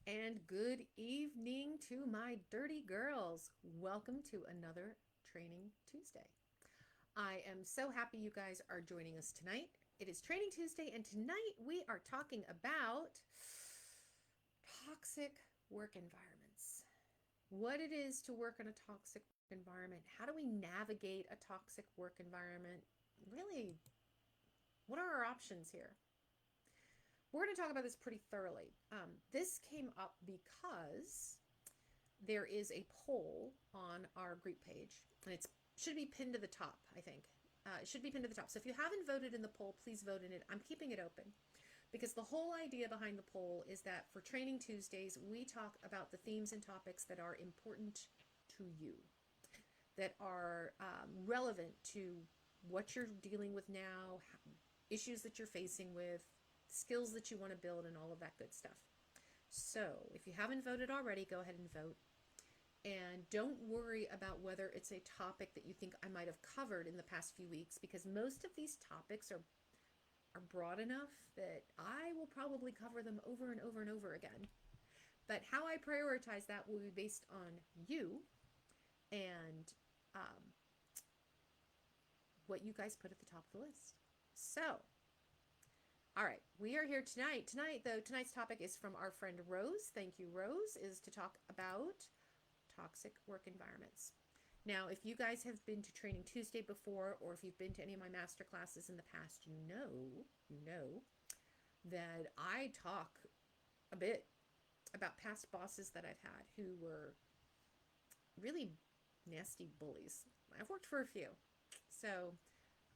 And good evening to my dirty girls. Welcome to another Training Tuesday. I am so happy you guys are joining us tonight. It is Training Tuesday, and tonight we are talking about toxic work environments. What it is to work in a toxic environment. How do we navigate a toxic work environment? Really, what are our options here? We're going to talk about this pretty thoroughly. This came up because there is a poll on our group page, and it should be pinned to the top, I think. It should be pinned to the top. So if you haven't voted in the poll, please vote in it. I'm keeping it open because the whole idea behind the poll is that for Training Tuesdays, we talk about the themes and topics that are important to you, that are relevant to what you're dealing with now, issues that you're facing with, skills that you want to build, and all of that good stuff. So if you haven't voted already, go ahead and vote. And don't worry about whether it's a topic that you think I might have covered in the past few weeks, because most of these topics are broad enough that I will probably cover them over and over and over again. But how I prioritize that will be based on you and um, what you guys put at the top of the list. So, all right, we are here tonight. Tonight's topic is from our friend Rose. Thank you, Rose, is to talk about toxic work environments. Now, if you guys have been to Training Tuesday before, or if you've been to any of my master classes in the past, you know that I talk a bit about past bosses that I've had who were really nasty bullies. I've worked for a few. So,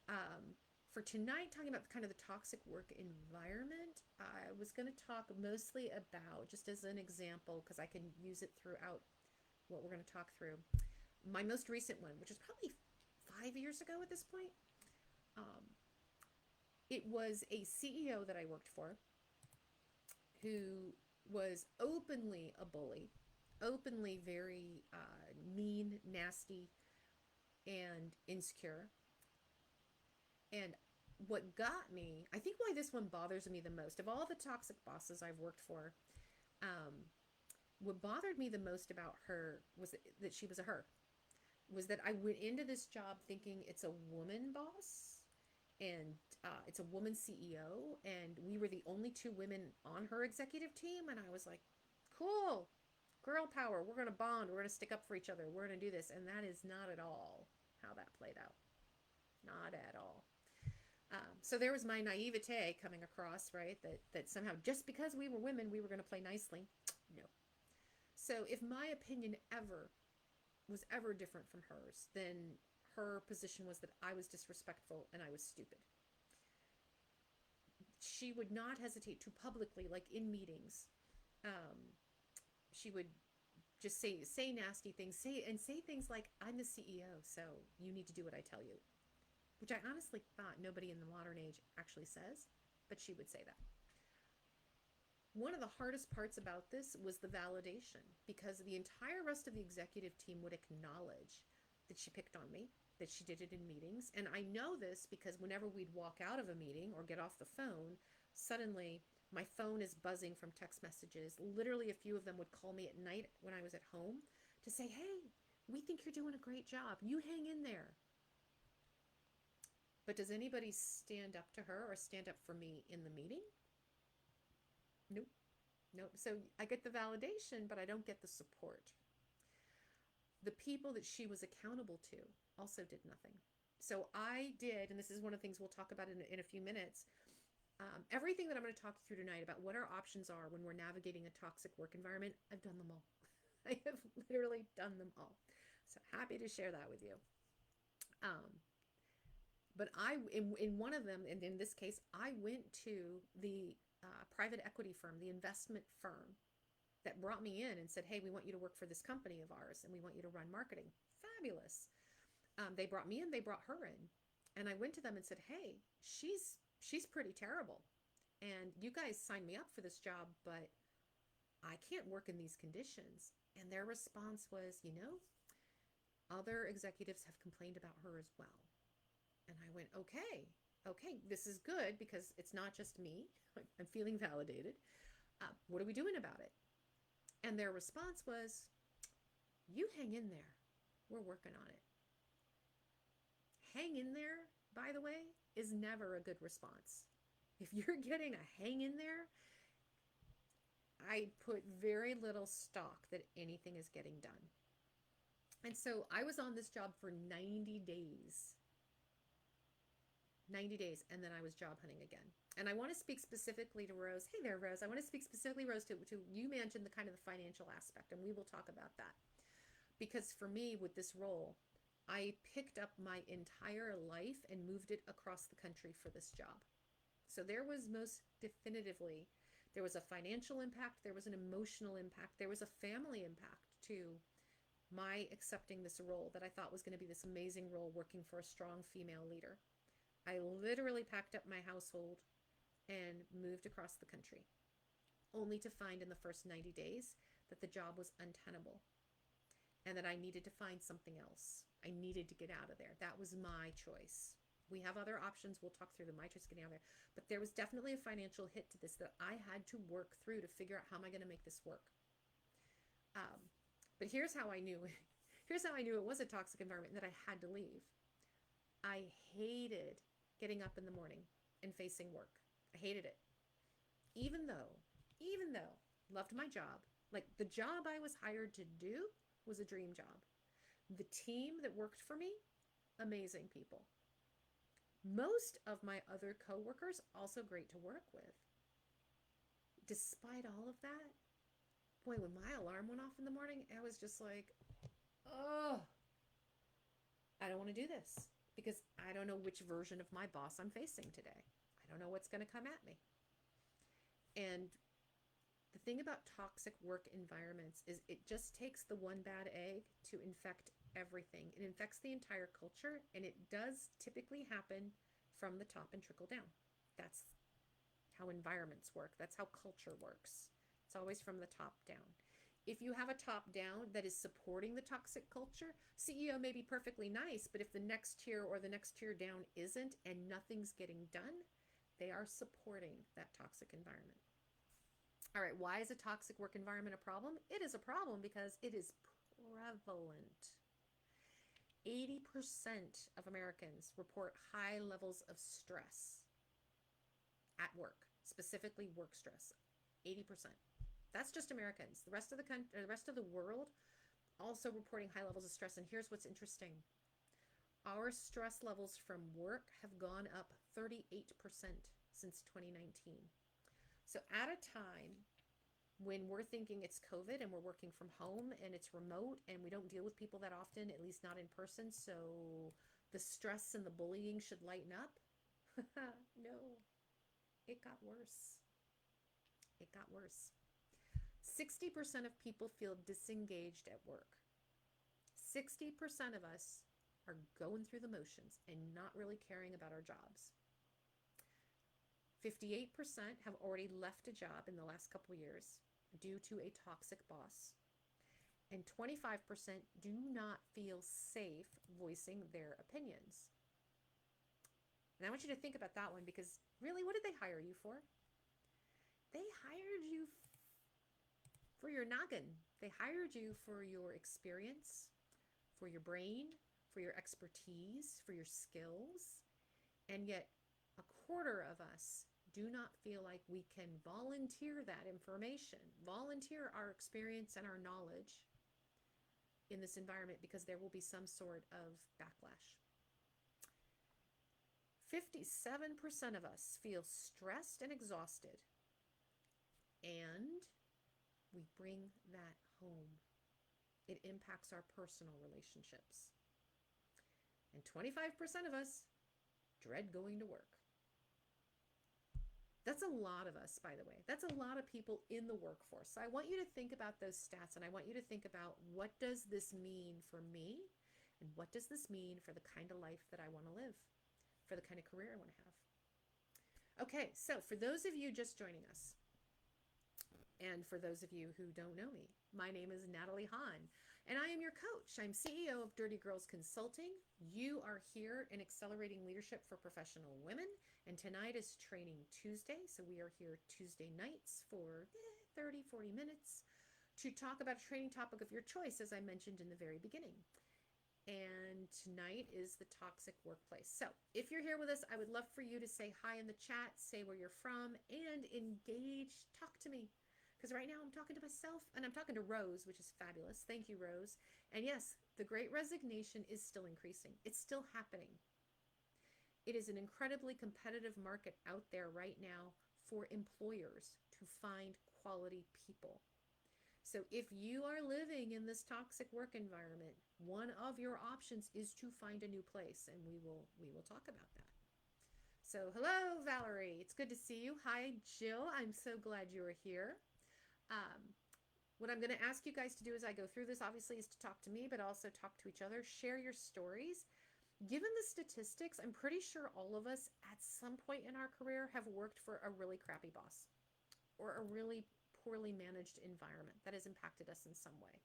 um, for tonight, talking about kind of the toxic work environment, I was going to talk mostly about, just as an example, because I can use it throughout what we're going to talk through. My most recent one, which is probably 5 years ago at this point, um, it was a CEO that I worked for who was openly a bully, openly very mean, nasty, and insecure. And what got me, I think why this one bothers me the most, of all the toxic bosses I've worked for, um, what bothered me the most about her was that she was a her. Was that I went into this job thinking it's a woman boss and it's a woman CEO, and we were the only two women on her executive team. And I was like, cool, girl power. We're going to bond. We're going to stick up for each other. We're going to do this. And that is not at all how that played out. Not at all. So there was my naivete coming across, right? That somehow just because we were women, we were going to play nicely. No. So if my opinion was ever different from hers, then her position was that I was disrespectful and I was stupid. She would not hesitate to publicly, like in meetings, um, she would just say nasty things, say things like, "I'm the CEO, so you need to do what I tell you," which I honestly thought nobody in the modern age actually says, but she would say that. One of the hardest parts about this was the validation, because the entire rest of the executive team would acknowledge that she picked on me, that she did it in meetings. And I know this because whenever we'd walk out of a meeting or get off the phone, suddenly my phone is buzzing from text messages. Literally, a few of them would call me at night when I was at home to say, "Hey, we think you're doing a great job. You hang in there." But does anybody stand up to her or stand up for me in the meeting? Nope. Nope. So I get the validation, but I don't get the support. The people that she was accountable to also did nothing. So I did, and this is one of the things we'll talk about in a few minutes. Everything that I'm going to talk through tonight about what our options are when we're navigating a toxic work environment, I've done them all. I have literally done them all. So happy to share that with you. Um, but in one of them, and in this case, I went to the private equity firm, the investment firm that brought me in and said, "Hey, we want you to work for this company of ours, and we want you to run marketing." Fabulous. They brought me in, they brought her in, and I went to them and said, "Hey, she's pretty terrible, and you guys signed me up for this job, but I can't work in these conditions." And their response was, "Other executives have complained about her as well." And I went, okay, this is good because it's not just me. I'm feeling validated. What are we doing about it? And their response was, you hang in there. We're working on it. Hang in there, by the way, is never a good response. If you're getting a hang in there, I put very little stock that anything is getting done. And so I was on this job for 90 days. 90 days, and then I was job hunting again. And I want to speak specifically to Rose. Hey there, Rose. I want to speak specifically, Rose, to you mentioned the kind of the financial aspect, and we will talk about that. Because for me, with this role, I picked up my entire life and moved it across the country for this job. So there was most definitively, there was a financial impact, there was an emotional impact, there was a family impact to my accepting this role that I thought was going to be this amazing role working for a strong female leader. I literally packed up my household and moved across the country, only to find in the first 90 days that the job was untenable and that I needed to find something else. I needed to get out of there. That was my choice. We have other options. We'll talk through them. My choice getting out of there. But there was definitely a financial hit to this that I had to work through to figure out how am I going to make this work. But here's how I knew. Here's how I knew it was a toxic environment and that I had to leave. I hated getting up in the morning and facing work. I hated it. Even though, loved my job. Like the job I was hired to do was a dream job. The team that worked for me, amazing people. Most of my other coworkers, also great to work with. Despite all of that, boy, when my alarm went off in the morning, I was just like, oh, I don't want to do this because I don't know which version of my boss I'm facing today. I don't know what's going to come at me. And the thing about toxic work environments is it just takes the one bad egg to infect everything. It infects the entire culture, and it does typically happen from the top and trickle down. That's how environments work. That's how culture works. It's always from the top down. If you have a top down that is supporting the toxic culture, CEO may be perfectly nice, but if the next tier or the next tier down isn't and nothing's getting done, they are supporting that toxic environment. All right, why is a toxic work environment a problem? It is a problem because it is prevalent. 80% of Americans report high levels of stress at work, specifically work stress. 80%. That's just Americans. The rest of the rest of the world also reporting high levels of stress. And here's what's interesting. Our stress levels from work have gone up 38% since 2019. So at a time when we're thinking it's COVID and we're working from home and it's remote and we don't deal with people that often, at least not in person, so the stress and the bullying should lighten up. No, it got worse. It got worse. 60% of people feel disengaged at work. 60% of us are going through the motions and not really caring about our jobs. 58% have already left a job in the last couple years due to a toxic boss. And 25% do not feel safe voicing their opinions. And I want you to think about that one because really, what did they hire you for? They hired you for your noggin. They hired you for your experience, for your brain, for your expertise, for your skills. And yet a quarter of us do not feel like we can volunteer that information, volunteer our experience and our knowledge in this environment because there will be some sort of backlash. 57% of us feel stressed and exhausted, and we bring that home. It impacts our personal relationships. And 25% of us dread going to work. That's a lot of us, by the way. That's a lot of people in the workforce. So I want you to think about those stats, and I want you to think about what does this mean for me, and what does this mean for the kind of life that I want to live, for the kind of career I want to have. Okay, so for those of you just joining us, and for those of you who don't know me, my name is Natalie Hahn, and I am your coach. I'm CEO of Dirty Girls Consulting. You are here in Accelerating Leadership for Professional Women, and tonight is Training Tuesday, so we are here Tuesday nights for 30, 40 minutes to talk about a training topic of your choice, as I mentioned in the very beginning. And tonight is the toxic workplace. So if you're here with us, I would love for you to say hi in the chat, say where you're from, and engage. Talk to me. Because right now I'm talking to myself and I'm talking to Rose, which is fabulous. Thank you, Rose. And yes, the Great Resignation is still increasing. It's still happening. It is an incredibly competitive market out there right now for employers to find quality people. So if you are living in this toxic work environment, one of your options is to find a new place, and we will talk about that. So hello, Valerie. It's good to see you. Hi, Jill. I'm so glad you're here. What I'm going to ask you guys to do as I go through this, obviously, is to talk to me, but also talk to each other. Share your stories. Given the statistics, I'm pretty sure all of us at some point in our career have worked for a really crappy boss or a really poorly managed environment that has impacted us in some way.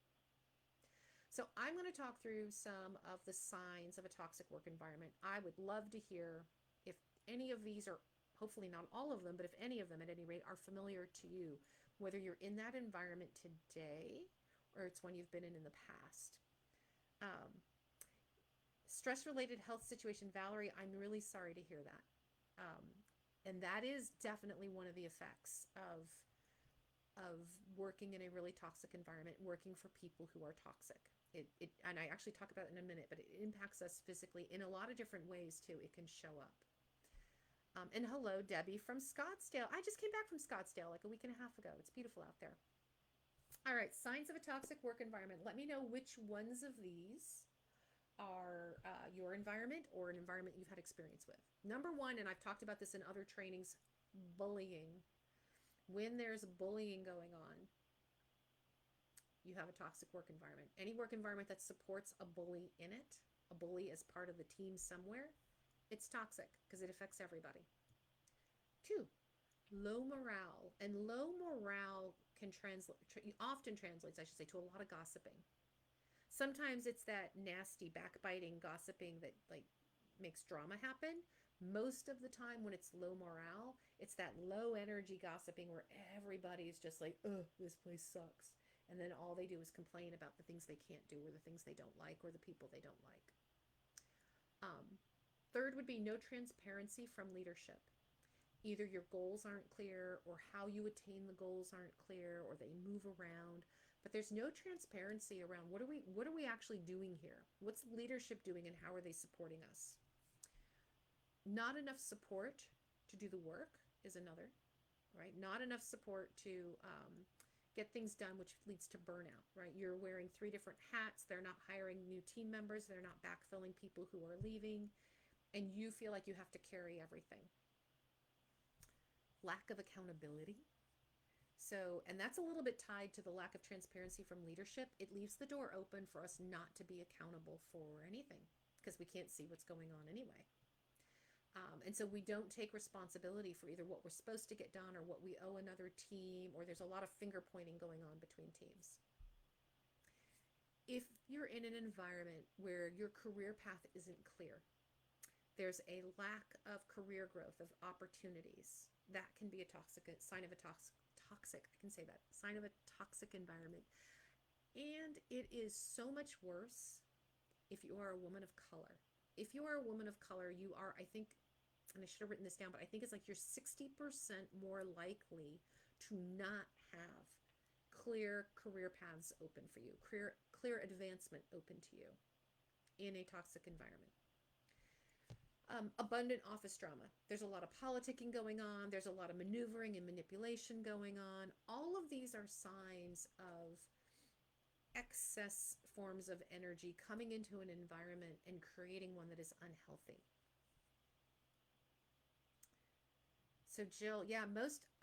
So I'm going to talk through some of the signs of a toxic work environment. I would love to hear if any of these are, hopefully not all of them, but if any of them at any rate are familiar to you, whether you're in that environment today or it's one you've been in the past. Stress-related health situation, Valerie, I'm really sorry to hear that. And that is definitely one of the effects of working in a really toxic environment, working for people who are toxic. And I actually talk about it in a minute, but it impacts us physically in a lot of different ways too. It can show up. And hello, Debbie from Scottsdale. I just came back from Scottsdale like a week and a half ago. It's beautiful out there. All right, signs of a toxic work environment. Let me know which ones of these are your environment or an environment you've had experience with. Number one, and I've talked about this in other trainings, bullying. When there's bullying going on, you have a toxic work environment. Any work environment that supports a bully in it, a bully as part of the team somewhere, it's toxic because it affects everybody. Two, low morale. And low morale can often translates, I should say, to a lot of gossiping. Sometimes it's that nasty backbiting gossiping that like makes drama happen. Most of the time when it's low morale, it's that low energy gossiping where everybody's just like, oh, this place sucks. And then all they do is complain about the things they can't do or the things they don't like or the people they don't like. Third would be no transparency from leadership. Either your goals aren't clear or how you attain the goals aren't clear or they move around. But there's no transparency around what are we actually doing here? What's leadership doing and how are they supporting us? Not enough support to do the work is another, right? Not enough support to get things done, which leads to burnout, right? You're wearing 3 different hats. They're not hiring new team members. They're not backfilling people who are leaving. And you feel like you have to carry everything. Lack of accountability. So, and that's a little bit tied to the lack of transparency from leadership. It leaves the door open for us not to be accountable for anything because we can't see what's going on anyway. And so we don't take responsibility for either what we're supposed to get done or what we owe another team, or there's a lot of finger pointing going on between teams. If you're in an environment where your career path isn't clear, there's a lack of career growth, of opportunities, that can be a sign of a toxic, I can say that, sign of a toxic environment. And it is so much worse if you are a woman of color. If you are a woman of color, you are, I think, and I should have written this down, but I think it's like you're 60% more likely to not have clear career paths open for you, clear advancement open to you in a toxic environment. Abundant office drama. There's a lot of politicking going on. There's a lot of maneuvering and manipulation going on. All of these are signs of excess forms of energy coming into an environment and creating one that is unhealthy. So Jill, yeah,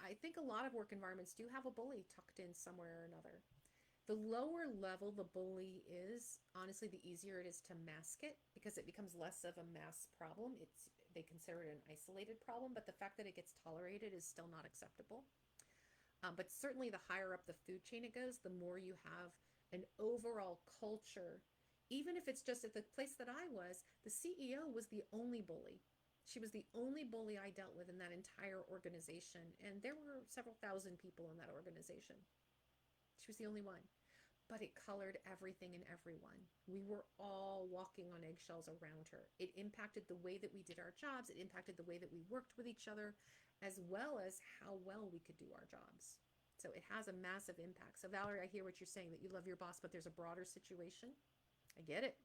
I think a lot of work environments do have a bully tucked in somewhere or another. The lower level the bully is, honestly, the easier it is to mask it because it becomes less of a mass problem. They consider it an isolated problem, but the fact that it gets tolerated is still not acceptable. But certainly the higher up the food chain it goes, the more you have an overall culture. Even if it's just at the place that I was, the CEO was the only bully. She was the only bully I dealt with in that entire organization. And there were several thousand people in that organization. She was the only one. But it colored everything and everyone. We were all walking on eggshells around her. It impacted the way that we did our jobs. It impacted the way that we worked with each other, as well as how well we could do our jobs. So it has a massive impact. So Valerie, I hear what you're saying, that you love your boss, but there's a broader situation. I get it.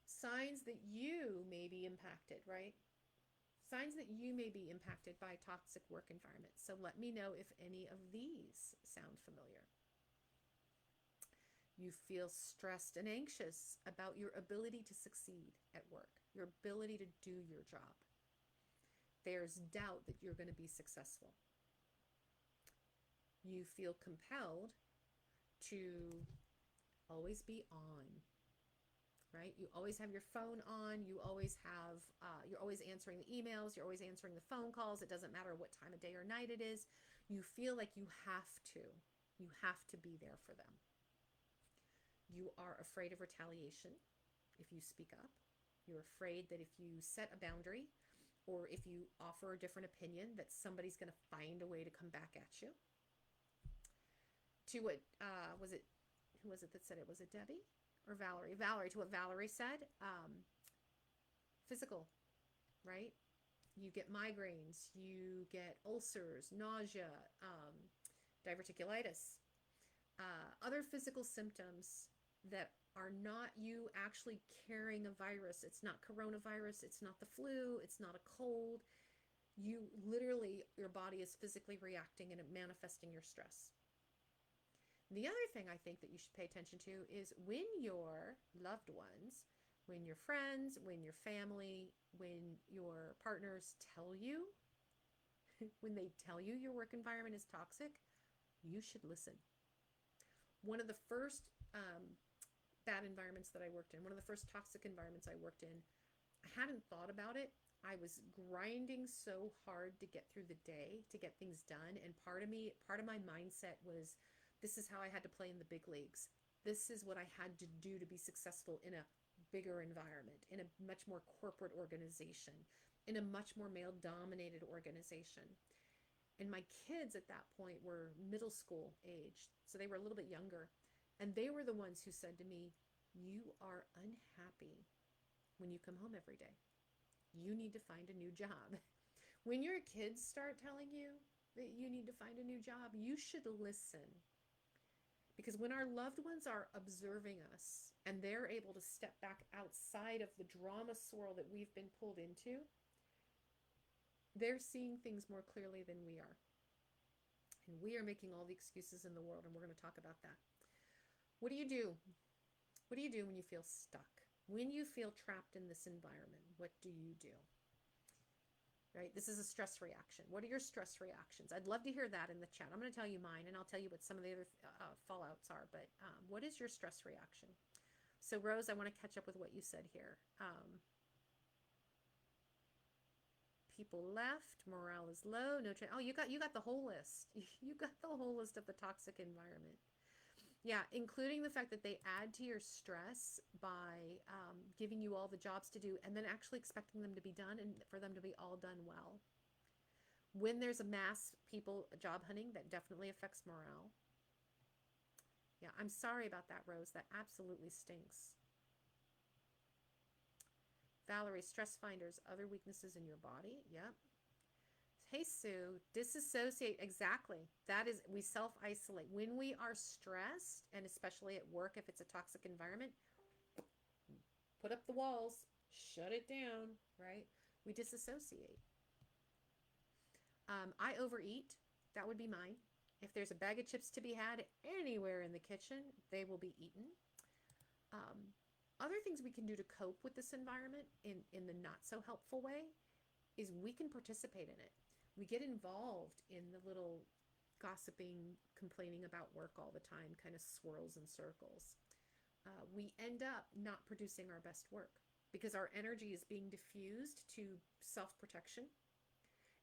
Signs that you may be impacted, right? Signs that you may be impacted by a toxic work environment. So let me know if any of these sound familiar. You feel stressed and anxious about your ability to succeed at work, your ability to do your job. There's doubt that you're going to be successful. You feel compelled to always be on, right? You always have your phone on. You always have, you're always answering the emails. You're always answering the phone calls. It doesn't matter what time of day or night it is. You feel like you have to. You have to be there for them. You are afraid of retaliation if you speak up. You're afraid that if you set a boundary or if you offer a different opinion, that somebody's going to find a way to come back at you. To what, was it, who was it that said it? Was it Debbie or Valerie? Valerie, to what Valerie said, physical, right? You get migraines, you get ulcers, nausea, diverticulitis, other physical symptoms that are not you actually carrying a virus. It's not coronavirus. It's not the flu. It's not a cold. You literally, your body is physically reacting and manifesting your stress. The other thing I think that you should pay attention to is when your loved ones, when your friends, when your family, when your partners tell you, when they tell you your work environment is toxic, you should listen. One of the first bad environments that I worked in, one of the first toxic environments I worked in, I hadn't thought about it. I was grinding so hard to get through the day, to get things done. And part of my mindset was, this is how I had to play in the big leagues. This is what I had to do to be successful in a bigger environment, in a much more corporate organization, in a much more male-dominated organization. And my kids at that point were middle school aged, so they were a little bit younger. And they were the ones who said to me, you are unhappy when you come home every day. You need to find a new job. When your kids start telling you that you need to find a new job, you should listen. Because when our loved ones are observing us and they're able to step back outside of the drama swirl that we've been pulled into, they're seeing things more clearly than we are. And we are making all the excuses in the world, and we're going to talk about that. What do you do? What do you do when you feel stuck? When you feel trapped in this environment, what do you do? Right? This is a stress reaction. What are your stress reactions? I'd love to hear that in the chat. I'm going to tell you mine, and I'll tell you what some of the other fallouts are. But what is your stress reaction? So, Rose, I want to catch up with what you said here. People left. Morale is low. No. Oh, you got the whole list. You got the whole list of the toxic environment. Yeah, including the fact that they add to your stress by giving you all the jobs to do and then actually expecting them to be done and for them to be all done well. When there's a mass people job hunting, that definitely affects morale. Yeah, I'm sorry about that, Rose. That absolutely stinks. Valerie, stress finders, other weaknesses in your body. Yep. Hey, Sue, disassociate. Exactly. That is, we self-isolate. When we are stressed, and especially at work, if it's a toxic environment, put up the walls, shut it down, right? We disassociate. I overeat. That would be mine. If there's a bag of chips to be had anywhere in the kitchen, they will be eaten. Other things we can do to cope with this environment in the not so helpful way is we can participate in it. We get involved in the little gossiping, complaining about work all the time, kind of swirls and circles. We end up not producing our best work because our energy is being diffused to self-protection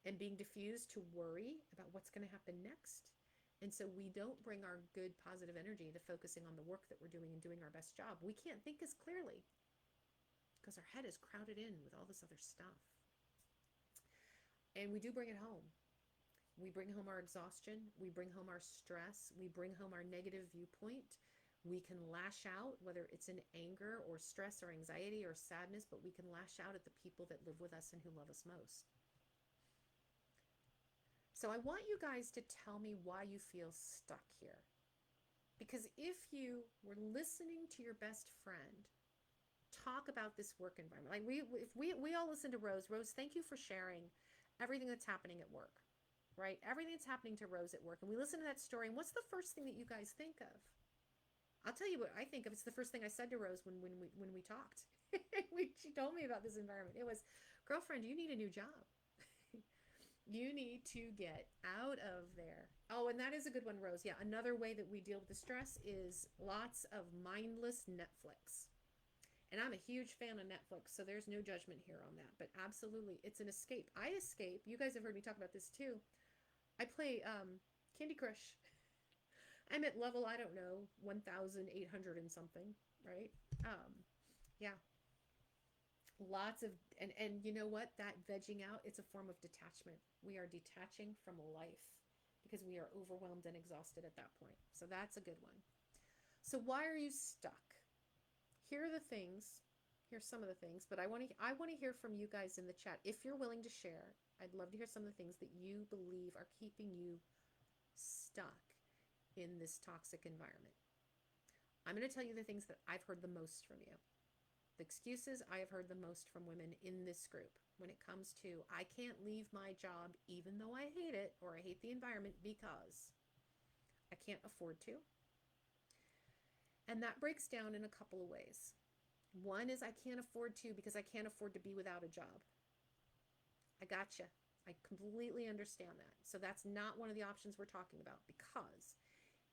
and being diffused to worry about what's going to happen next. And so we don't bring our good, positive energy to focusing on the work that we're doing and doing our best job. We can't think as clearly because our head is crowded in with all this other stuff. And we do bring it home. We bring home our exhaustion. We bring home our stress. We bring home our negative viewpoint. We can lash out, whether it's in anger or stress or anxiety or sadness, but we can lash out at the people that live with us and who love us most. So I want you guys to tell me why you feel stuck here. Because if you were listening to your best friend talk about this work environment, like we all listen to Rose. Rose, thank you for sharing everything that's happening at work, right? Everything that's happening to Rose at work. And we listen to that story. And what's the first thing that you guys think of? I'll tell you what I think of. It's the first thing I said to Rose when we talked. She told me about this environment. It was, girlfriend, you need a new job. You need to get out of there. Oh, and that is a good one, Rose. Yeah, another way that we deal with the stress is lots of mindless Netflix. And I'm a huge fan of Netflix, so there's no judgment here on that. But absolutely, it's an escape. I escape. You guys have heard me talk about this too. I play Candy Crush. I'm at level, I don't know, 1,800 and something, right? Yeah, lots of, and you know what? That vegging out, it's a form of detachment. We are detaching from life because we are overwhelmed and exhausted at that point. So that's a good one. So why are you stuck? Here are the things. Here's some of the things, but I want to hear from you guys in the chat. If you're willing to share, I'd love to hear some of the things that you believe are keeping you stuck in this toxic environment. I'm going to tell you the things that I've heard the most from you. The excuses I have heard the most from women in this group when it comes to, I can't leave my job even though I hate it or I hate the environment because I can't afford to. And that breaks down in a couple of ways. One is I can't afford to because I can't afford to be without a job. I gotcha. I completely understand that. So that's not one of the options we're talking about, because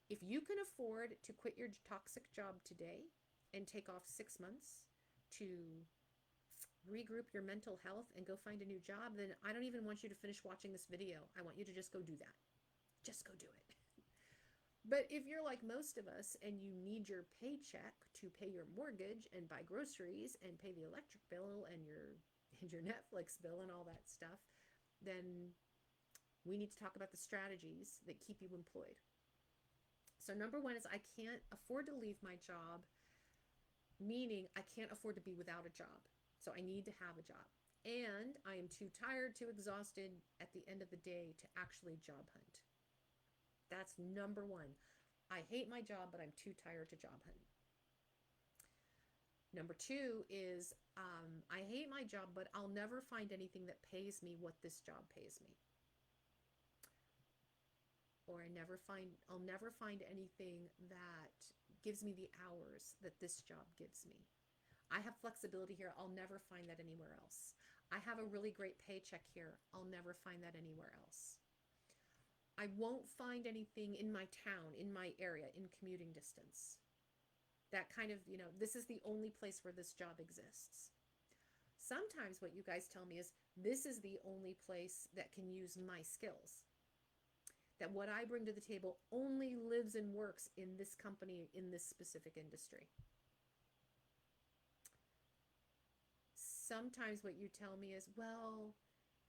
if you can afford to quit your toxic job today and take off 6 months to regroup your mental health and go find a new job, then I don't even want you to finish watching this video. I want you to just go do that. Just go do it. But if you're like most of us and you need your paycheck to pay your mortgage and buy groceries and pay the electric bill and your Netflix bill and all that stuff, then we need to talk about the strategies that keep you employed. So number one is I can't afford to leave my job, meaning I can't afford to be without a job. So I need to have a job. And I am too tired, too exhausted at the end of the day to actually job hunt. That's number one. I hate my job, but I'm too tired to job hunt. Number two is I hate my job, but I'll never find anything that pays me what this job pays me. Or I'll never find anything that gives me the hours that this job gives me. I have flexibility here. I'll never find that anywhere else. I have a really great paycheck here. I'll never find that anywhere else. I won't find anything in my town, in my area, in commuting distance. That kind of, this is the only place where this job exists. Sometimes what you guys tell me is this is the only place that can use my skills. That what I bring to the table only lives and works in this company, in this specific industry. Sometimes what you tell me is, well,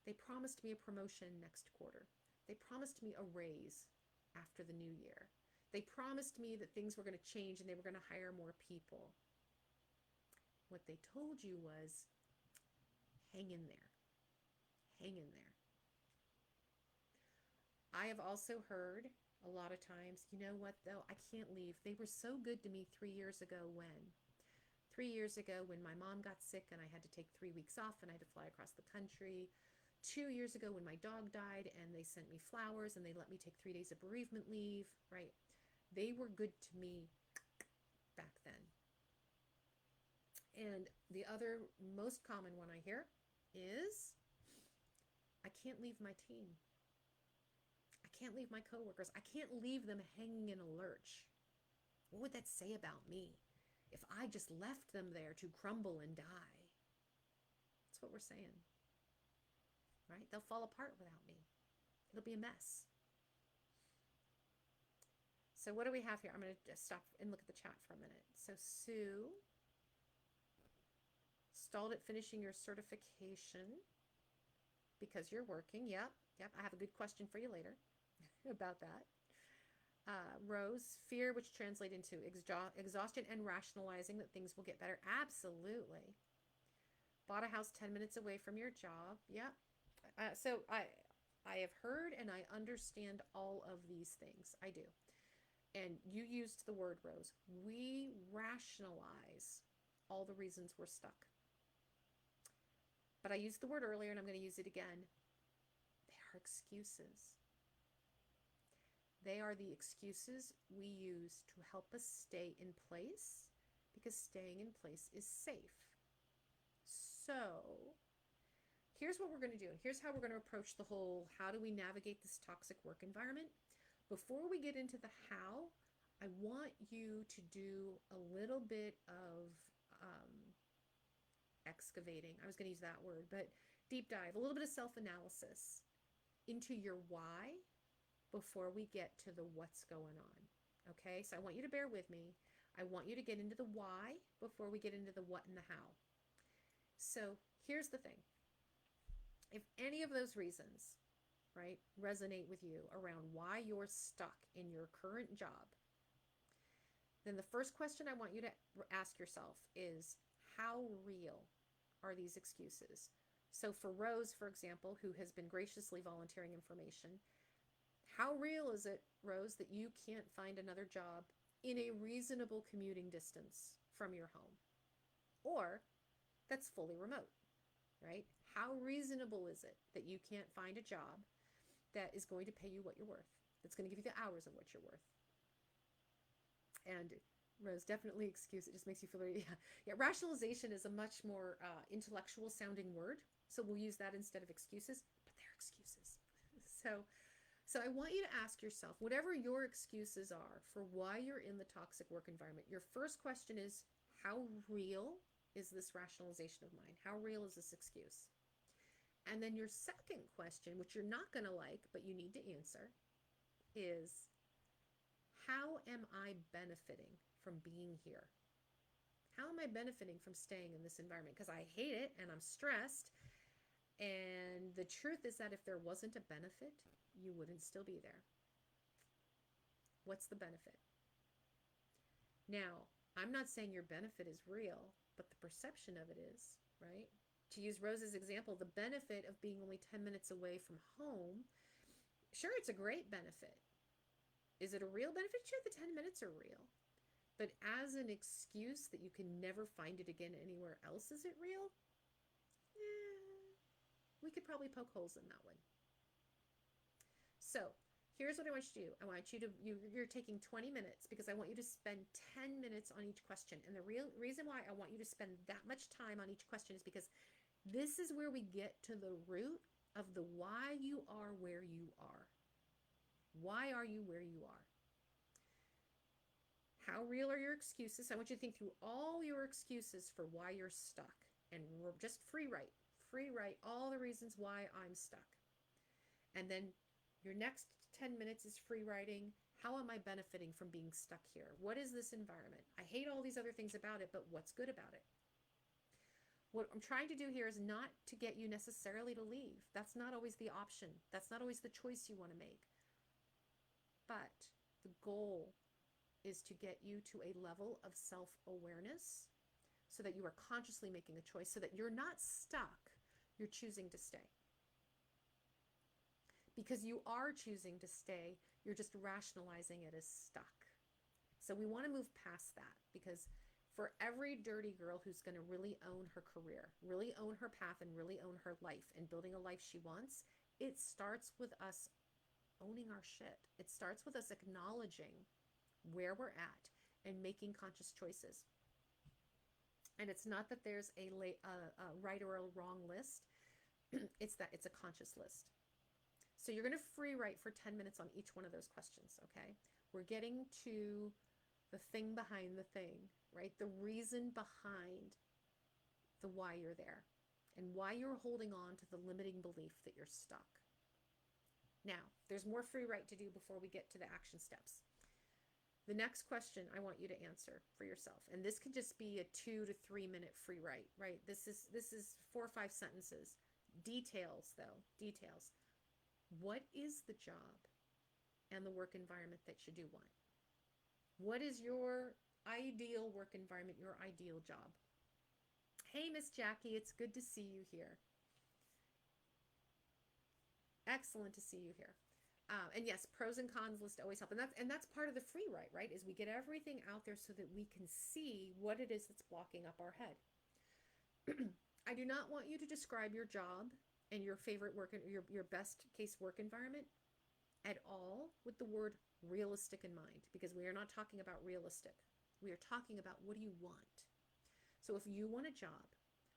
they promised me a promotion next quarter. They promised me a raise after the new year. They promised me that things were going to change and they were going to hire more people. What they told you was, hang in there. Hang in there. I have also heard a lot of times, you know what though, I can't leave. They were so good to me 3 years ago when? 3 years ago when my mom got sick and I had to take 3 weeks off and I had to fly across the country. 2 years ago when my dog died and they sent me flowers and they let me take 3 days of bereavement leave, right? They were good to me back then. And the other most common one I hear is, I can't leave my team. I can't leave my coworkers. I can't leave them hanging in a lurch. What would that say about me if I just left them there to crumble and die? That's what we're saying. Right? They'll fall apart without me. It'll be a mess. So what do we have here? I'm going to just stop and look at the chat for a minute. So Sue stalled at finishing your certification because you're working. Yep. Yep, I have a good question for you later about that. Rose, fear, which translate into exhaustion and rationalizing that things will get better. Absolutely. Bought a house 10 minutes away from your job. Yep. So I have heard and I understand all of these things. I do. And you used the word, Rose. We rationalize all the reasons we're stuck. But I used the word earlier and I'm going to use it again. They are excuses. They are the excuses we use to help us stay in place because staying in place is safe. So here's what we're going to do. Here's how we're going to approach the whole how do we navigate this toxic work environment. Before we get into the how, I want you to do a little bit of excavating. I was going to use that word, but deep dive, a little bit of self-analysis into your why before we get to the what's going on. Okay, so I want you to bear with me. I want you to get into the why before we get into the what and the how. So here's the thing. If any of those reasons, right, resonate with you around why you're stuck in your current job, then the first question I want you to ask yourself is, how real are these excuses? So for Rose, for example, who has been graciously volunteering information, how real is it, Rose, that you can't find another job in a reasonable commuting distance from your home? Or that's fully remote, right? How reasonable is it that you can't find a job that is going to pay you what you're worth, that's going to give you the hours of what you're worth? And Rose, definitely excuse, it just makes you feel very, yeah. Rationalization is a much more intellectual sounding word. So we'll use that instead of excuses, but they're excuses. So I want you to ask yourself, whatever your excuses are for why you're in the toxic work environment, your first question is, how real is this rationalization of mine? How real is this excuse? And then your second question, which you're not going to like, but you need to answer, is, how am I benefiting from being here? How am I benefiting from staying in this environment? Because I hate it and I'm stressed. And the truth is that if there wasn't a benefit, you wouldn't still be there. What's the benefit? Now, I'm not saying your benefit is real, but the perception of it is, right? To use Rose's example, the benefit of being only 10 minutes away from home, sure, it's a great benefit. Is it a real benefit? Sure, the 10 minutes are real. But as an excuse that you can never find it again anywhere else, is it real? We could probably poke holes in that one. So here's what I want you to do. I want you to, you're taking 20 minutes because I want you to spend 10 minutes on each question. And the real reason why I want you to spend that much time on each question is because this is where we get to the root of the why you are where you are. Why are you where you are? How real are your excuses? I want you to think through all your excuses for why you're stuck and just free write all the reasons why I'm stuck. And then your next 10 minutes is free writing. How am I benefiting from being stuck here? What is this environment? I hate all these other things about it, but what's good about it? What I'm trying to do here is not to get you necessarily to leave. That's not always the option. That's not always the choice you want to make. But the goal is to get you to a level of self-awareness so that you are consciously making a choice, so that you're not stuck, you're choosing to stay. Because you are choosing to stay, you're just rationalizing it as stuck. So we want to move past that, because for every dirty girl who's going to really own her career, really own her path, and really own her life and building a life she wants, it starts with us owning our shit. It starts with us acknowledging where we're at and making conscious choices. And it's not that there's a right or a wrong list. It's that it's a conscious list. So you're going to free write for 10 minutes on each one of those questions, okay? We're getting to the thing behind the thing, right? The reason behind the why you're there and why you're holding on to the limiting belief that you're stuck. Now, there's more free write to do before we get to the action steps. The next question I want you to answer for yourself, and this could just be a 2 to 3 minute free write, right? This is 4 or 5 sentences. Details, though, details. What is the job and the work environment that you do want? What is your ideal work environment, your ideal job? Hey, Miss Jackie, it's good to see you here. Excellent to see you here. And yes, pros and cons list always help. And that's part of the free write, right? Is we get everything out there so that we can see what it is that's blocking up our head. I do not want you to describe your job and your favorite work, your best case work environment at all with the word realistic in mind, because we are not talking about realistic. We are talking about, what do you want? So if you want a job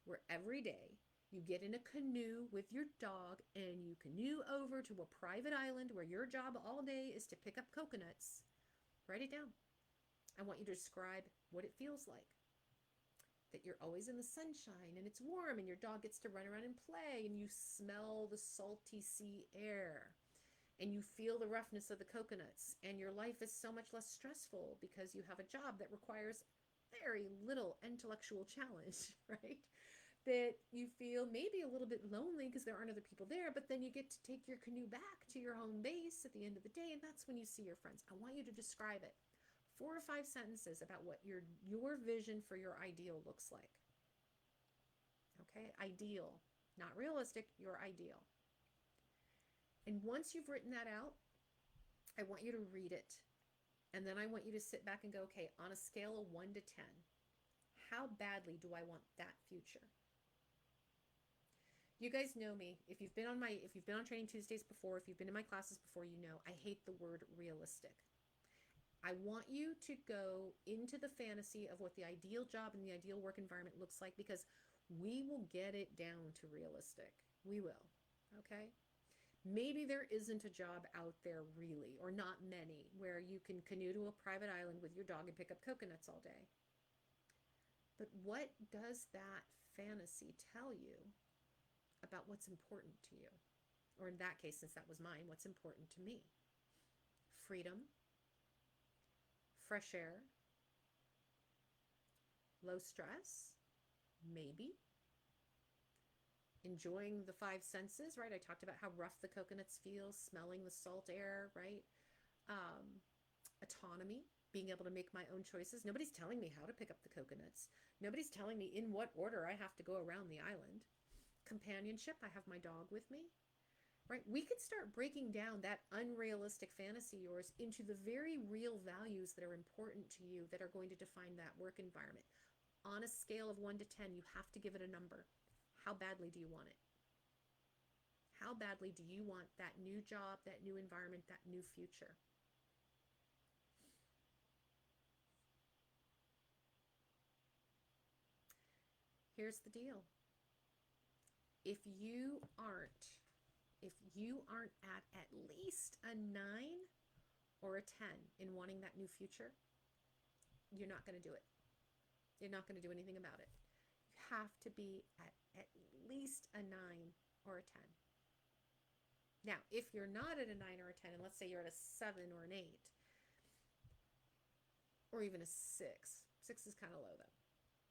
where every day you get in a canoe with your dog and you canoe over to a private island where your job all day is to pick up coconuts, write it down. I want you to describe what it feels like. That you're always in the sunshine and it's warm and your dog gets to run around and play and you smell the salty sea air and you feel the roughness of the coconuts, and your life is so much less stressful because you have a job that requires very little intellectual challenge, right? That you feel maybe a little bit lonely because there aren't other people there, but then you get to take your canoe back to your home base at the end of the day, and that's when you see your friends. I want you to describe it. 4 or 5 sentences about what your vision for your ideal looks like. Okay, ideal, not realistic, your ideal. And once you've written that out, I want you to read it. And then I want you to sit back and go, okay, on a scale of 1 to 10, how badly do I want that future? You guys know me. If you've been on Training Tuesdays before, if you've been in my classes before, you know I hate the word realistic. I want you to go into the fantasy of what the ideal job and the ideal work environment looks like, because we will get it down to realistic. We will. Okay? Maybe there isn't a job out there really, or not many, where you can canoe to a private island with your dog and pick up coconuts all day. But what does that fantasy tell you about what's important to you? Or in that case, since that was mine, what's important to me? Freedom, fresh air, low stress, maybe. Enjoying the 5 senses, right? I talked about how rough the coconuts feel, smelling the salt air, right? Autonomy, being able to make my own choices. Nobody's telling me how to pick up the coconuts. Nobody's telling me in what order I have to go around the island. Companionship, I have my dog with me, right? We could start breaking down that unrealistic fantasy yours into the very real values that are important to you, that are going to define that work environment. On a scale of 1 to 10, you have to give it a number. How badly do you want it? How badly do you want that new job, that new environment, that new future? Here's the deal. If you aren't at least a 9 or a 10 in wanting that new future, you're not going to do it. You're not going to do anything about it. You have to be at least a 9 or a 10. Now, if you're not at a 9 or a 10, and let's say you're at a 7 or an 8, or even a 6, 6 is kind of low though.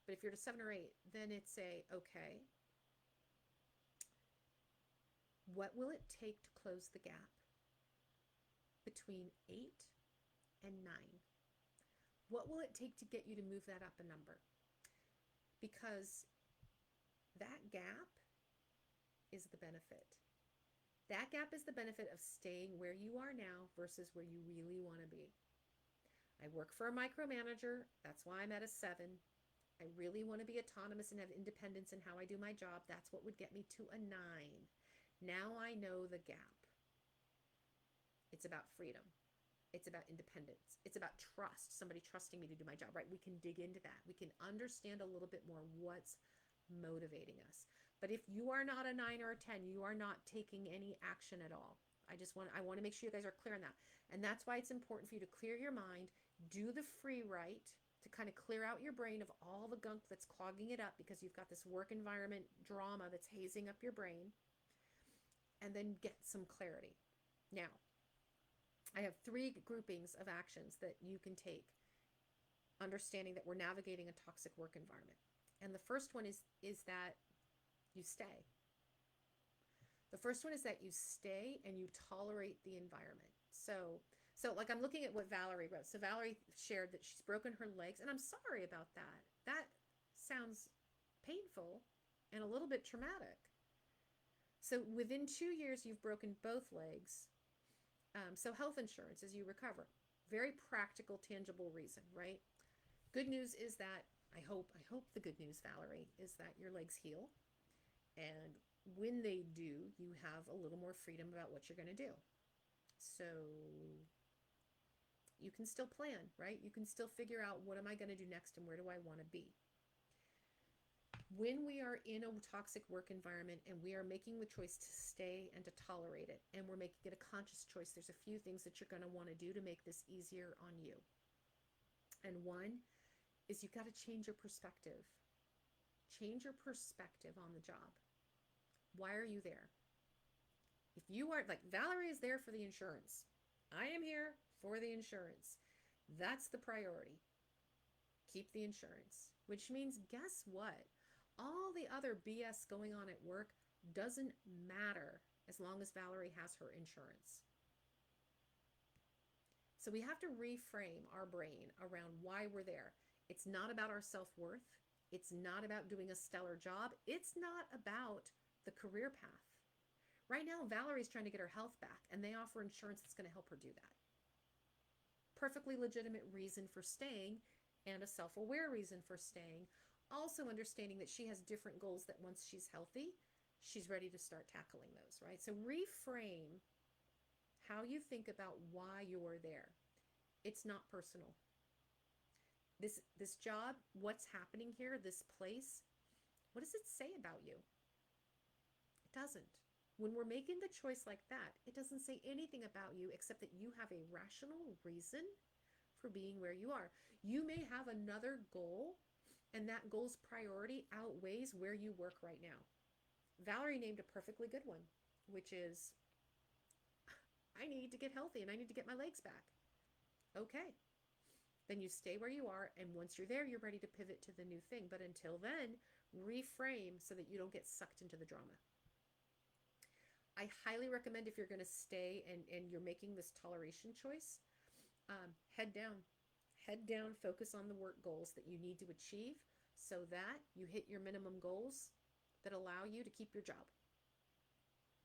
But if you're at a 7 or 8, then it's okay, what will it take to close the gap between 8 and 9? What will it take to get you to move that up a number? Because that gap is the benefit. That gap is the benefit of staying where you are now versus where you really want to be. I work for a micromanager. That's why I'm at a 7. I really want to be autonomous and have independence in how I do my job. That's what would get me to a 9. Now I know the gap. It's about freedom. It's about independence. It's about trust, somebody trusting me to do my job, right? We can dig into that. We can understand a little bit more what's motivating us. But if you are not a 9 or a 10, you are not taking any action at all. I want to make sure you guys are clear on that. And that's why it's important for you to clear your mind, do the free write to kind of clear out your brain of all the gunk that's clogging it up, because you've got this work environment drama that's hazing up your brain, and then get some clarity. Now, I have 3 groupings of actions that you can take, understanding that we're navigating a toxic work environment. And the first one is that you stay. The first one is that you stay and you tolerate the environment. So like I'm looking at what Valerie wrote. So Valerie shared that she's broken her legs, and I'm sorry about that. That sounds painful and a little bit traumatic. So within 2 years, you've broken both legs. So health insurance as you recover. Very practical, tangible reason, right? Good news is that I hope the good news, Valerie, is that your legs heal. And when they do, you have a little more freedom about what you're going to do. So you can still plan, right? You can still figure out what am I going to do next and where do I want to be. When we are in a toxic work environment and we are making the choice to stay and to tolerate it, and we're making it a conscious choice, there's a few things that you're going to want to do to make this easier on you. And one is you've got to change your perspective. Change your perspective on the job. Why are you there? If you are, like Valerie is there for the insurance. I am here for the insurance. That's the priority. Keep the insurance. Which means, guess what? All the other BS going on at work doesn't matter as long as Valerie has her insurance. So we have to reframe our brain around why we're there. It's not about our self-worth. It's not about doing a stellar job. It's not about the career path. Right now, Valerie's trying to get her health back, and they offer insurance that's going to help her do that. Perfectly legitimate reason for staying and a self-aware reason for staying. Also understanding that she has different goals that once she's healthy, she's ready to start tackling those, right? So reframe how you think about why you're there. It's not personal. This job, what's happening here, this place, what does it say about you? It doesn't. When we're making the choice like that, it doesn't say anything about you except that you have a rational reason for being where you are. You may have another goal, and that goal's priority outweighs where you work right now. Valerie named a perfectly good one, which is, I need to get healthy and I need to get my legs back. Okay. Then you stay where you are, and once you're there, you're ready to pivot to the new thing. But until then, reframe so that you don't get sucked into the drama. I highly recommend if you're going to stay and you're making this toleration choice, head down. Head down, focus on the work goals that you need to achieve so that you hit your minimum goals that allow you to keep your job.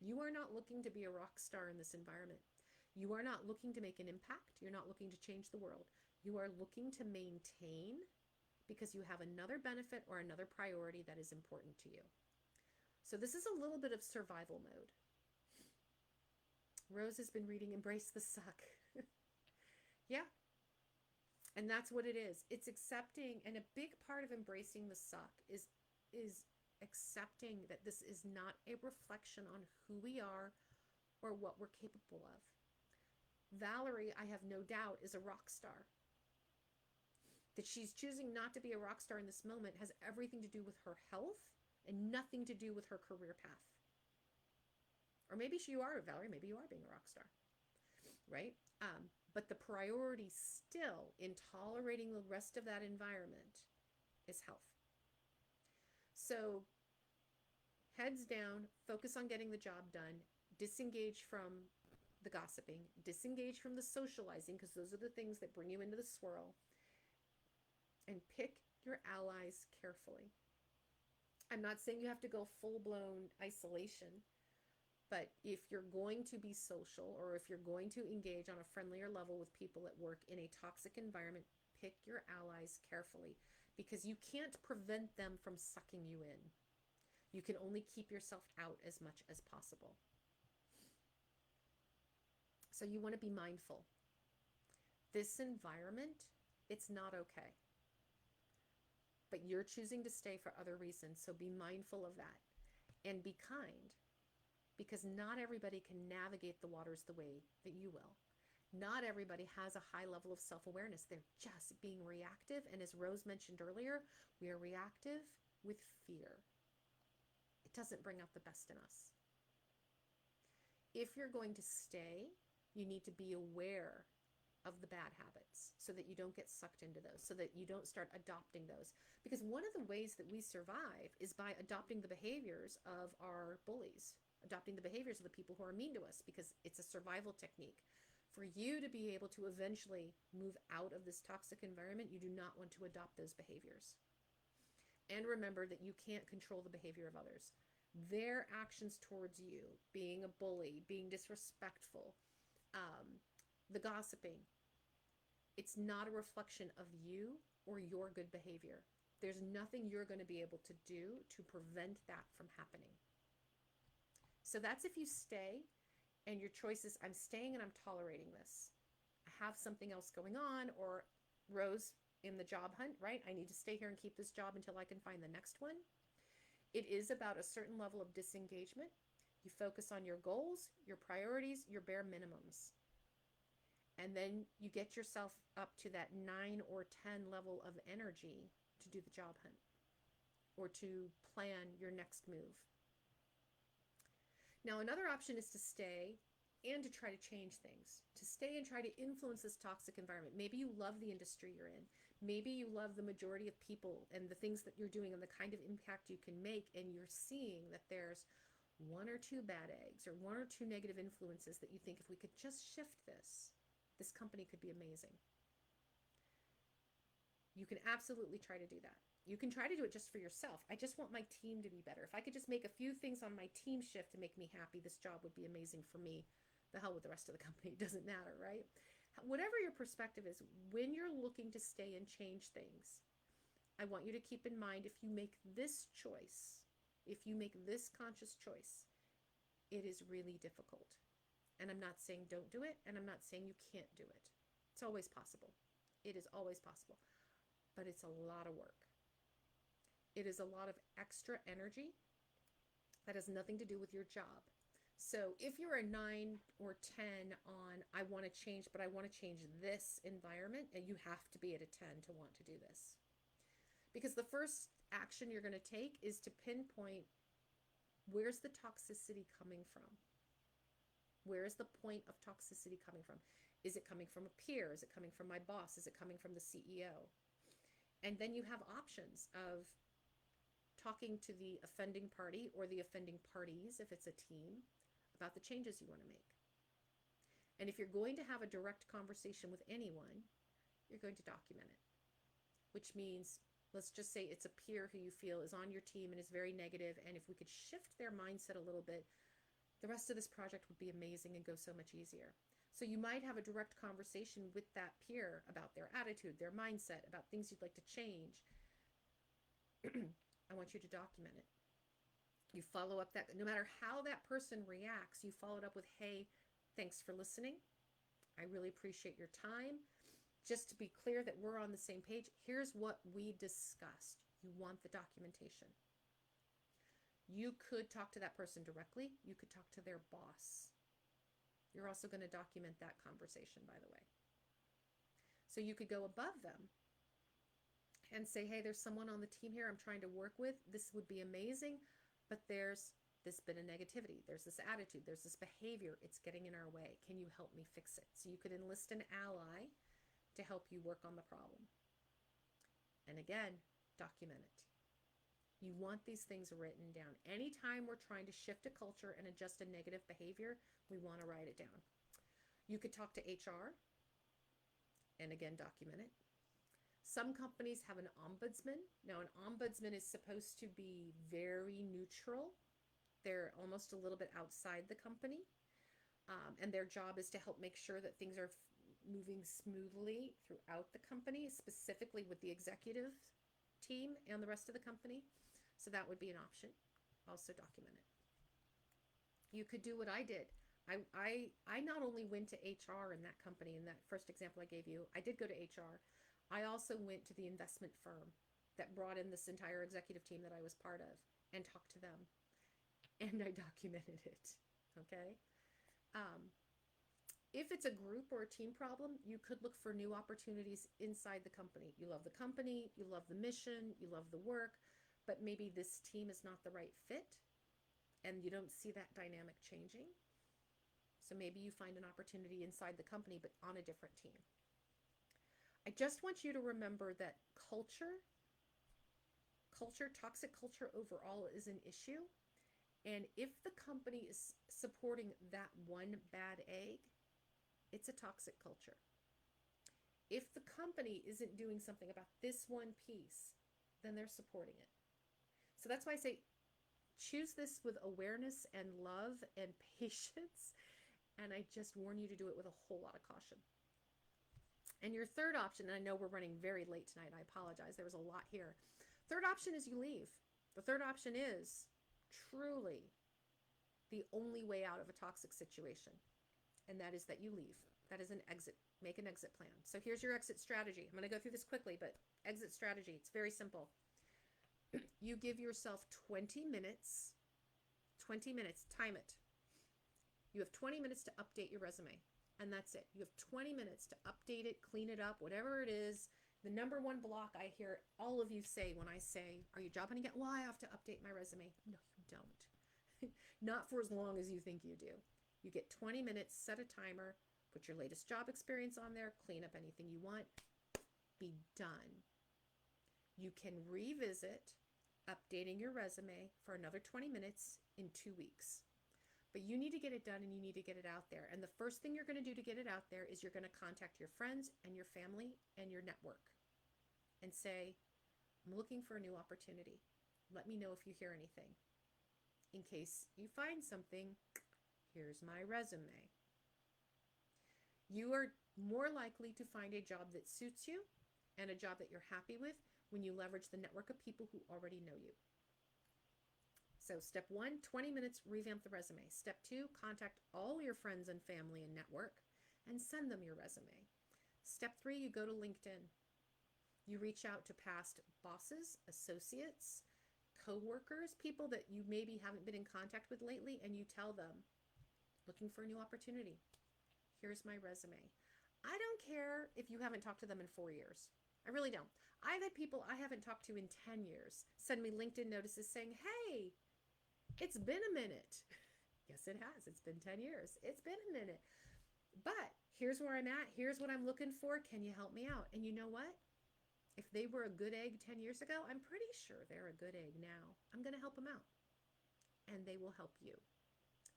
You are not looking to be a rock star in this environment. You are not looking to make an impact. You're not looking to change the world. You are looking to maintain because you have another benefit or another priority that is important to you. So this is a little bit of survival mode. Rose has been reading Embrace the Suck. Yeah. And that's what it is. It's accepting, and a big part of embracing the suck is accepting that this is not a reflection on who we are or what we're capable of. Valerie, I have no doubt, is a rock star. That she's choosing not to be a rock star in this moment has everything to do with her health and nothing to do with her career path. Or maybe you are, Valerie, maybe you are being a rock star, right? But the priority still in tolerating the rest of that environment is health. So heads down, focus on getting the job done, disengage from the gossiping, disengage from the socializing, because those are the things that bring you into the swirl, and pick your allies carefully. I'm not saying you have to go full-blown isolation, but if you're going to be social or if you're going to engage on a friendlier level with people at work in a toxic environment, pick your allies carefully because you can't prevent them from sucking you in. You can only keep yourself out as much as possible. So you want to be mindful. This environment, it's not okay. But you're choosing to stay for other reasons, so be mindful of that. And be kind. Because not everybody can navigate the waters the way that you will. Not everybody has a high level of self-awareness. They're just being reactive. And as Rose mentioned earlier, we are reactive with fear. It doesn't bring out the best in us. If you're going to stay, you need to be aware of the bad habits so that you don't get sucked into those, so that you don't start adopting those. Because one of the ways that we survive is by adopting the behaviors of our bullies. adopting the behaviors of the people who are mean to us, because it's a survival technique. For you to be able to eventually move out of this toxic environment, you do not want to adopt those behaviors. And remember that you can't control the behavior of others. Their actions towards you, being a bully, being disrespectful, the gossiping, it's not a reflection of you or your good behavior. There's nothing you're going to be able to do to prevent that from happening. So that's if you stay and your choice is, I'm staying and I'm tolerating this. I have something else going on, or Rose in the job hunt, right? I need to stay here and keep this job until I can find the next one. It is about a certain level of disengagement. You focus on your goals, your priorities, your bare minimums. And then you get yourself up to that 9 or 10 level of energy to do the job hunt or to plan your next move. Now, another option is to stay and to try to change things, to stay and try to influence this toxic environment. Maybe you love the industry you're in. Maybe you love the majority of people and the things that you're doing and the kind of impact you can make, and you're seeing that there's 1 or 2 bad eggs or 1 or 2 negative influences that you think, if we could just shift this company could be amazing. You can absolutely try to do that. You can try to do it just for yourself. I just want my team to be better. If I could just make a few things on my team shift to make me happy, this job would be amazing for me. The hell with the rest of the company. It doesn't matter, right? Whatever your perspective is, when you're looking to stay and change things, I want you to keep in mind, if you make this choice, if you make this conscious choice, it is really difficult. And I'm not saying don't do it, and I'm not saying you can't do it. It's always possible. It is always possible. But it's a lot of work. It is a lot of extra energy that has nothing to do with your job. So if you're a 9 or 10 on, I want to change, but I want to change this environment, and you have to be at a 10 to want to do this. Because the first action you're going to take is to pinpoint, where's the toxicity coming from? Where is the point of toxicity coming from? Is it coming from a peer? Is it coming from my boss? Is it coming from the CEO? And then you have options of talking to the offending party or the offending parties, if it's a team, about the changes you want to make. And if you're going to have a direct conversation with anyone, you're going to document it. Which means, let's just say it's a peer who you feel is on your team and is very negative, and if we could shift their mindset a little bit, the rest of this project would be amazing and go so much easier. So you might have a direct conversation with that peer about their attitude, their mindset, about things you'd like to change. I want you to document it. You follow up that, no matter how that person reacts, you follow it up with, hey, thanks for listening. I really appreciate your time. Just to be clear that we're on the same page, here's what we discussed. You want the documentation. You could talk to that person directly. You could talk to their boss. You're also going to document that conversation, by the way. So you could go above them and say, hey, there's someone on the team here I'm trying to work with. This would be amazing, but there's this bit of negativity. There's this attitude. There's this behavior. It's getting in our way. Can you help me fix it? So you could enlist an ally to help you work on the problem. And again, document it. You want these things written down. Anytime we're trying to shift a culture and adjust a negative behavior, we want to write it down. You could talk to HR and again, document it. Some companies have an ombudsman. Now, an ombudsman is supposed to be very neutral. They're almost a little bit outside the company. And their job is to help make sure that things are moving smoothly throughout the company, specifically with the executive team and the rest of the company. So that would be an option. Also document it. You could do what I did. I not only went to HR in that company, in that first example I gave you, I did go to HR. I also went to the investment firm that brought in this entire executive team that I was part of and talked to them. And I documented it. Okay? If it's a group or a team problem, you could look for new opportunities inside the company. You love the company, you love the mission, you love the work, but maybe this team is not the right fit and you don't see that dynamic changing. So maybe you find an opportunity inside the company, but on a different team. I just want you to remember that toxic culture overall is an issue. And if the company is supporting that one bad egg, it's a toxic culture. If the company isn't doing something about this one piece, then they're supporting it. So that's why I say choose this with awareness and love and patience. And I just warn you to do it with a whole lot of caution. And your third option, and I know we're running very late tonight, I apologize, there was a lot here. Third option is you leave. The third option is truly the only way out of a toxic situation, and that is that you leave. That is an exit. Make an exit plan. So here's your exit strategy. I'm going to go through this quickly, but exit strategy, it's very simple. You give yourself 20 minutes, time it. You have 20 minutes to update your resume, and that's it. You have 20 minutes to update it, clean it up, whatever it is. The number one block I hear all of you say when I say, are you job hunting yet? Well, I have to update my resume. No, you don't. Not for as long as you think you do. You get 20 minutes, set a timer, put your latest job experience on there, clean up anything you want, be done. You can revisit updating your resume for another 20 minutes in 2 weeks. But you need to get it done and you need to get it out there. And the first thing you're going to do to get it out there is you're going to contact your friends and your family and your network and say, I'm looking for a new opportunity. Let me know if you hear anything. In case you find something, here's my resume. You are more likely to find a job that suits you and a job that you're happy with when you leverage the network of people who already know you. So step 1, 20 minutes, revamp the resume. Step 2, contact all your friends and family and network and send them your resume. Step 3, you go to LinkedIn. You reach out to past bosses, associates, coworkers, people that you maybe haven't been in contact with lately, and you tell them, looking for a new opportunity. Here's my resume. I don't care if you haven't talked to them in 4 years. I really don't. I've had people I haven't talked to in 10 years send me LinkedIn notices saying, hey, it's been a minute. Yes, it has. It's been 10 years. It's been a minute. But here's where I'm at. Here's what I'm looking for. Can you help me out? And you know what? If they were a good egg 10 years ago, I'm pretty sure they're a good egg now. I'm going to help them out. And they will help you.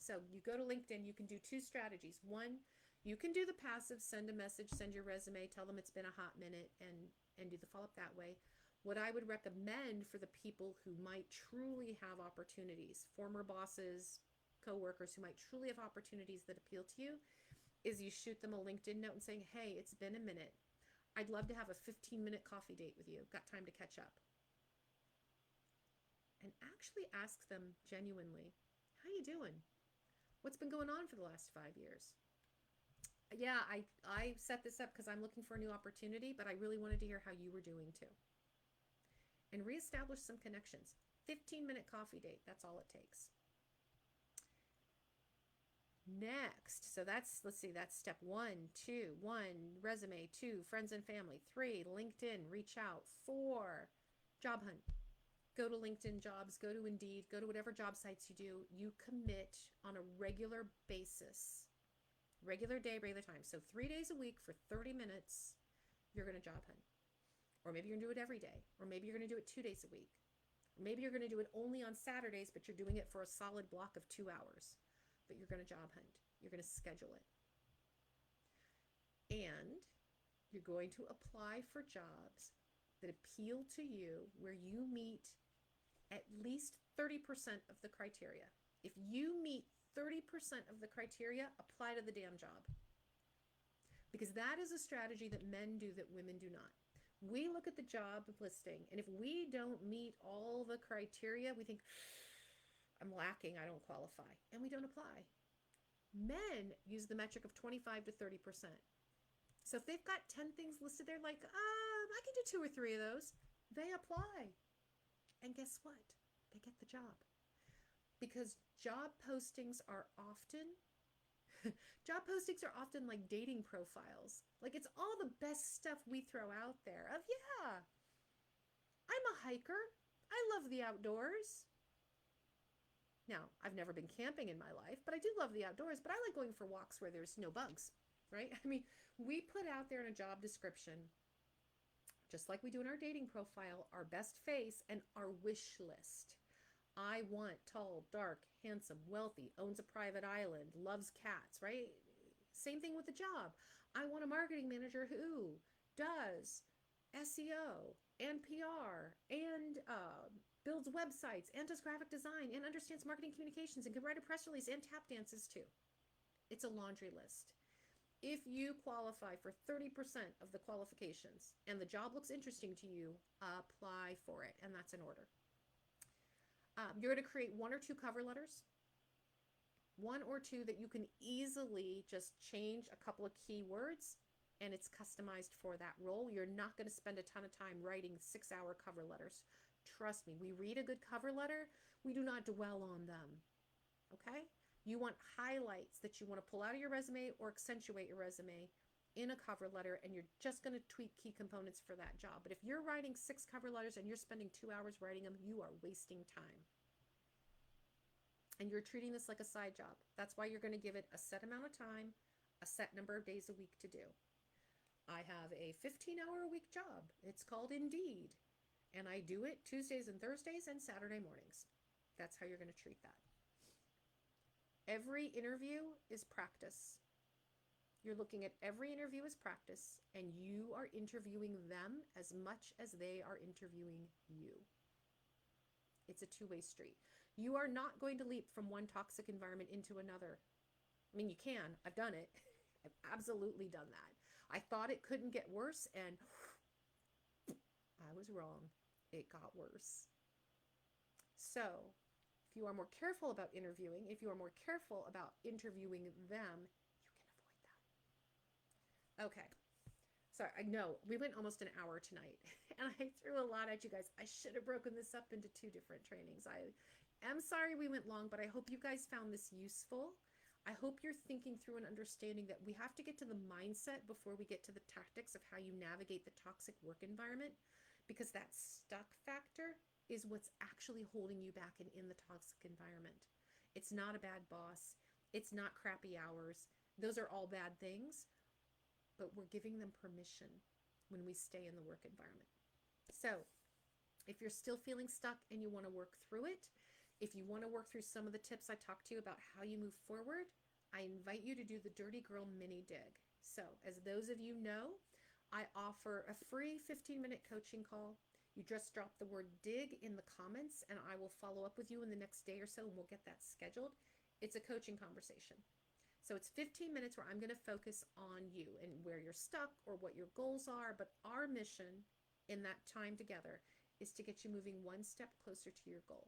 So you go to LinkedIn, you can do 2 strategies. One, you can do the passive, send a message, send your resume, tell them it's been a hot minute, and do the follow-up that way. What I would recommend for the people who might truly have opportunities, former bosses, coworkers who might truly have opportunities that appeal to you, is you shoot them a LinkedIn note and saying, hey, it's been a minute. I'd love to have a 15-minute coffee date with you. Got time to catch up. And actually ask them genuinely, how you doing? What's been going on for the last 5 years? Yeah, I set this up because I'm looking for a new opportunity, but I really wanted to hear how you were doing too. And reestablish some connections. 15-minute coffee date, that's all it takes. Next, so that's, let's see, that's step 1, 2, 1, resume, 2, friends and family, 3, LinkedIn, reach out, 4, job hunt. Go to LinkedIn Jobs, go to Indeed, go to whatever job sites you do. You commit on a regular basis, regular day, regular time. So 3 days a week for 30 minutes, you're going to job hunt. Or maybe you're going to do it every day. Or maybe you're going to do it 2 days a week. Or maybe you're going to do it only on Saturdays, but you're doing it for a solid block of 2 hours. But you're going to job hunt. You're going to schedule it. And you're going to apply for jobs that appeal to you, where you meet at least 30% of the criteria. If you meet 30% of the criteria, apply to the damn job. Because that is a strategy that men do that women do not. We look at the job listing, and if we don't meet all the criteria, we think, I'm lacking, I don't qualify, and we don't apply. Men use the metric of 25 to 30%. So if they've got 10 things listed, they're like, I can do 2 or 3 of those. They apply. And guess what? They get the job. Because job postings are often like dating profiles. Like, it's all the best stuff we throw out there of, yeah, I'm a hiker. I love the outdoors. Now, I've never been camping in my life, but I do love the outdoors. But I like going for walks where there's no bugs, right? I mean, we put out there in a job description, just like we do in our dating profile, our best face and our wish list. I want tall, dark, handsome, wealthy, owns a private island, loves cats, right? Same thing with the job. I want a marketing manager who does SEO and PR and builds websites and does graphic design and understands marketing communications and can write a press release and tap dances too. It's a laundry list. If you qualify for 30% of the qualifications and the job looks interesting to you, apply for it, and that's in order. You're going to create 1 or 2 cover letters, 1 or 2 that you can easily just change a couple of keywords, and it's customized for that role. You're not going to spend a ton of time writing 6-hour cover letters. Trust me, we read a good cover letter, we do not dwell on them, okay? You want highlights that you want to pull out of your resume or accentuate your resume in a cover letter, and you're just going to tweak key components for that job. But if you're writing 6 cover letters and you're spending 2 hours writing them, you are wasting time. And you're treating this like a side job. That's why you're going to give it a set amount of time, a set number of days a week to do. I have a 15-hour-a-week job. It's called Indeed. And I do it Tuesdays and Thursdays and Saturday mornings. That's how you're going to treat that. Every interview is practice. You're looking at every interview as practice, and you are interviewing them as much as they are interviewing you. It's a two-way street. You are not going to leap from one toxic environment into another. I mean, you can. I've done it. I've absolutely done that. I thought it couldn't get worse, and I was wrong. It got worse. So, if you are more careful about interviewing, if you are more careful about interviewing them, you can avoid that. Okay. Sorry, I know we went almost an hour tonight, and I threw a lot at you guys. I should have broken this up into 2 different trainings. I am sorry we went long, but I hope you guys found this useful. I hope you're thinking through and understanding that we have to get to the mindset before we get to the tactics of how you navigate the toxic work environment, because that stuck factor is what's actually holding you back in the toxic environment. It's not a bad boss. It's not crappy hours. Those are all bad things, but we're giving them permission when we stay in the work environment. So if you're still feeling stuck and you want to work through it, if you want to work through some of the tips I talked to you about how you move forward, I invite you to do the Dirty Girl Mini Dig. So as those of you know, I offer a free 15-minute coaching call. You just drop the word dig in the comments, and I will follow up with you in the next day or so, and we'll get that scheduled. It's a coaching conversation. So it's 15 minutes where I'm going to focus on you and where you're stuck or what your goals are. But our mission in that time together is to get you moving one step closer to your goal,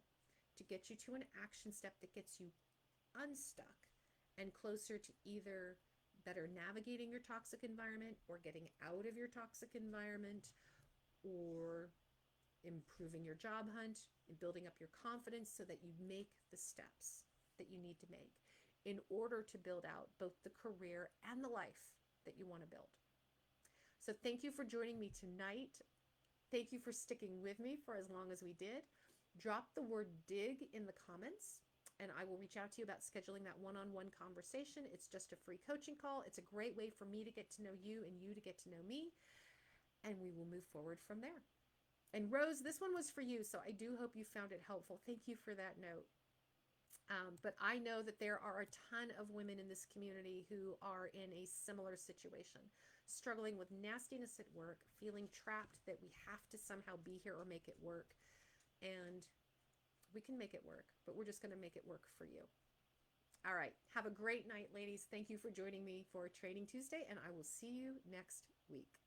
to get you to an action step that gets you unstuck and closer to either better navigating your toxic environment or getting out of your toxic environment, or improving your job hunt and building up your confidence so that you make the steps that you need to make in order to build out both the career and the life that you want to build. So thank you for joining me tonight. Thank you for sticking with me for as long as we did. Drop the word dig in the comments, and I will reach out to you about scheduling that one-on-one conversation. It's just a free coaching call. It's a great way for me to get to know you and you to get to know me, and we will move forward from there. And Rose, this one was for you, so I do hope you found it helpful. Thank you for that note. But I know that there are a ton of women in this community who are in a similar situation, struggling with nastiness at work, feeling trapped that we have to somehow be here or make it work. And we can make it work, but we're just going to make it work for you. All right. Have a great night, ladies. Thank you for joining me for Training Tuesday, and I will see you next week.